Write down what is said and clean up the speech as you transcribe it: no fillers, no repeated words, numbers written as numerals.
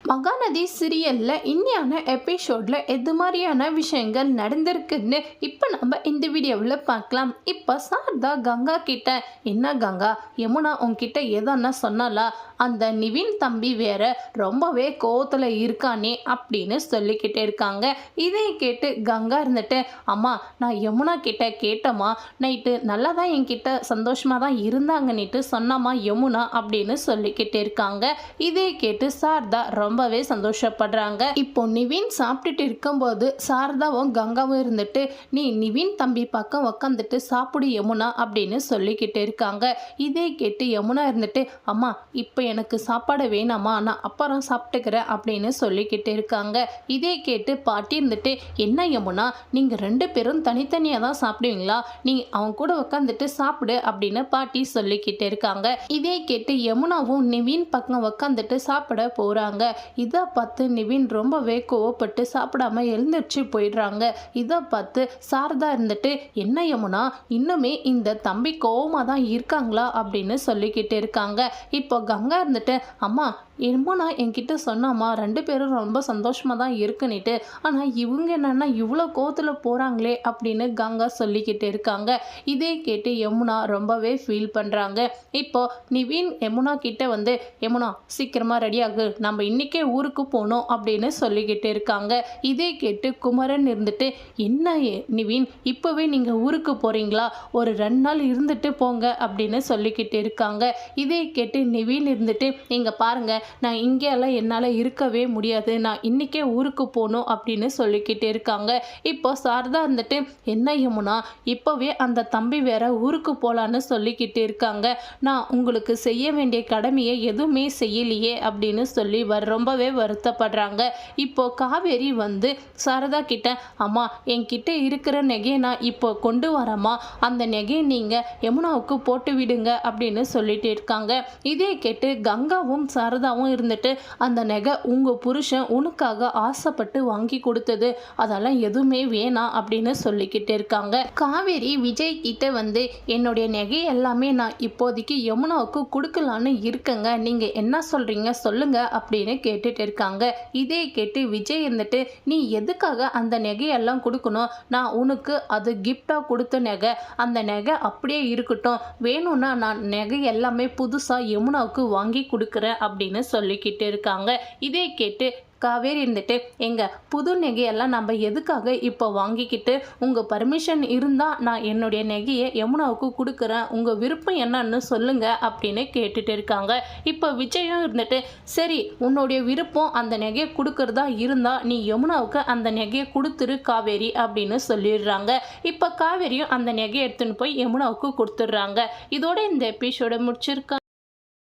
மகாநதி சீரியல்ல இன்னியான எபிசோட்ல எது மாதிரியான விஷயங்கள் நடந்திருக்குன்னு இப்போ நம்ம இந்த வீடியோவில் பார்க்கலாம். இப்போ சாரதா கங்கா கிட்ட, என்ன கங்கா, யமுனா உன்கிட்ட எதனா சொன்னாலா? அந்த நிவின் தம்பி வேற ரொம்பவே கோவத்தில் இருக்கானே அப்படின்னு சொல்லிக்கிட்டே இருக்காங்க. இதை கேட்டு கங்கா இருந்துட்டு, அம்மா நான் யமுனா கிட்ட கேட்டம்மா, நைட்டு நல்லா தான் என்கிட்ட சந்தோஷமாக தான் இருந்தாங்கன்னுட்டு சொன்னாமா யமுனா அப்படின்னு சொல்லிக்கிட்டே இருக்காங்க. இதை கேட்டு சாரதா ரொம்பவே சந்தோஷப்படுறாங்க. இப்போ நிவின் சாப்பிட்டுட்டு இருக்கும்போது சாரதாவும் கங்காவும் இருந்துட்டு, நீ நிவின் தம்பி பக்கம் உக்காந்துட்டு சாப்பிடு யமுனா அப்படின்னு சொல்லிக்கிட்டு இருக்காங்க. இதை கேட்டு யமுனா இருந்துட்டு, அம்மா இப்போ எனக்கு சாப்பாடு வேணாமா, நான் அப்புறம் சாப்பிட்டுக்கிறேன் அப்படின்னு சொல்லிக்கிட்டு இருக்காங்க. இதை கேட்டு பாட்டி இருந்துட்டு, என்ன யமுனா நீங்கள் ரெண்டு பேரும் தனித்தனியாக தான் சாப்பிடுவீங்களா, நீ அவன் கூட உக்காந்துட்டு சாப்பிடு அப்படின்னு பாட்டி சொல்லிக்கிட்டு இருக்காங்க. இதை கேட்டு யமுனாவும் நிவின் பக்கம் உக்காந்துட்டு சாப்பிட போகிறாங்க. இதை பார்த்து நிவின் ரொம்பவே கோவப்பட்டு சாப்பிடாம எழுந்திரிச்சு போயிடுறாங்க. இதை பார்த்து சாரதா இருந்துட்டு, என்ன யமுனா இன்னுமே இந்த தம்பி கோவமாக தான் இருக்காங்களா அப்படின்னு சொல்லிக்கிட்டு இருக்காங்க. இப்போ கங்கா இருந்துட்டு, அம்மா யமுனா என்கிட்ட சொன்னாமா ரெண்டு பேரும் ரொம்ப சந்தோஷமாக தான் இருக்குன்னுட்டு, ஆனால் இவங்க என்னன்னா இவ்வளோ கோவத்தில் போகிறாங்களே அப்படின்னு கங்கா சொல்லிக்கிட்டு இருக்காங்க. இதே கேட்டு யமுனா ரொம்பவே ஃபீல் பண்ணுறாங்க. இப்போ நிவின் யமுனா கிட்ட வந்து, யமுனா சீக்கிரமாக ரெடியாகு, நம்ம இன்றைக்கே ஊருக்கு போகணும் அப்படின்னு சொல்லிக்கிட்டு இருக்காங்க. இதே கேட்டு குமரன் இருந்துட்டு, என்ன நிவின் இப்போவே நீங்கள் ஊருக்கு போகிறீங்களா, ஒரு 2 நாள் இருந்துட்டு போங்க அப்படின்னு சொல்லிக்கிட்டு இருக்காங்க. இதே கேட்டு நிவின் இருந்துட்டு, இங்கே பாருங்க நான் இங்கேயெல்லாம் என்னால் இருக்கவே முடியாது, நான் இன்றைக்கே ஊருக்கு போகணும் அப்படின்னு சொல்லிக்கிட்டு இருக்காங்க. இப்போ சாரதா இருந்துட்டு, என்ன யமுனா இப்போவே அந்த தம்பி வேற ஊருக்கு போகலான்னு சொல்லிக்கிட்டு இருக்காங்க, நான் உங்களுக்கு செய்ய வேண்டிய கடமையை எதுவுமே செய்யலையே அப்படின்னு சொல்லி ரொம்பவே வருத்தப்படுறாங்க. இப்போ காவேரி வந்து சாரதா கிட்ட, அம்மா என்கிட்ட இருக்கிற நெகையை நான் இப்போ கொண்டு வரமா, அந்த நெகையை நீங்கள் யமுனாவுக்கு போட்டு விடுங்க அப்படின்னு சொல்லிட்டு இருக்காங்க. இதே கேட்டு கங்காவும் சாரதாவும் இருந்துட்டு, அந்த நெகை உங்கள் புருஷன் உனக்காக ஆசைப்பட்டு வாங்கி கொடுத்தது, அதெல்லாம் எதுவுமே வேணாம் அப்படின்னு சொல்லிக்கிட்டு இருக்காங்க. காவேரி விஜய் கிட்ட வந்து, என்னுடைய நெகை எல்லாமே நான் இப்போதைக்கு யமுனாவுக்கு கொடுக்கலான்னு இருக்கேங்க, நீங்கள் என்ன சொல்கிறீங்க சொல்லுங்க அப்படின்னு கேட்டுட்டு இருக்காங்க. இதே கேட்டு விஜய் இருந்துட்டு, நீ எதுக்காக அந்த நெகையெல்லாம் கொடுக்கணும், நான் உனக்கு அது கிஃப்டாக கொடுத்த நெகை, அந்த நெகை அப்படியே இருக்கட்டும், வேணும்னா நான் நெகை எல்லாமே புதுசாக யமுனாவுக்கு வாங்கி கொடுக்குறேன் அப்படின்னு சொல்லிக்கிட்டு இருக்காங்க. இதே கேட்டு காவேரி இருந்துட்டு, எங்கள் புது நெகையெல்லாம் நம்ம எதுக்காக இப்போ வாங்கிக்கிட்டு, உங்கள் பர்மிஷன் இருந்தால் நான் என்னுடைய நெகையை யமுனாவுக்கு கொடுக்குறேன், உங்கள் விருப்பம் என்னன்னு சொல்லுங்க அப்படின்னு கேட்டுட்டு இருக்காங்க. இப்போ விஜயும் இருந்துட்டு, சரி உன்னுடைய விருப்பம் அந்த நெகையை கொடுக்கறதா இருந்தால் நீ யமுனாவுக்கு அந்த நெகையை கொடுத்துரு காவேரி அப்படின்னு சொல்லிடுறாங்க. இப்போ காவேரியும் அந்த நெகையை எடுத்துன்னு போய் யமுனாவுக்கு கொடுத்துட்றாங்க. இதோட இந்த எபிசோட முடிச்சிருக்காங்க.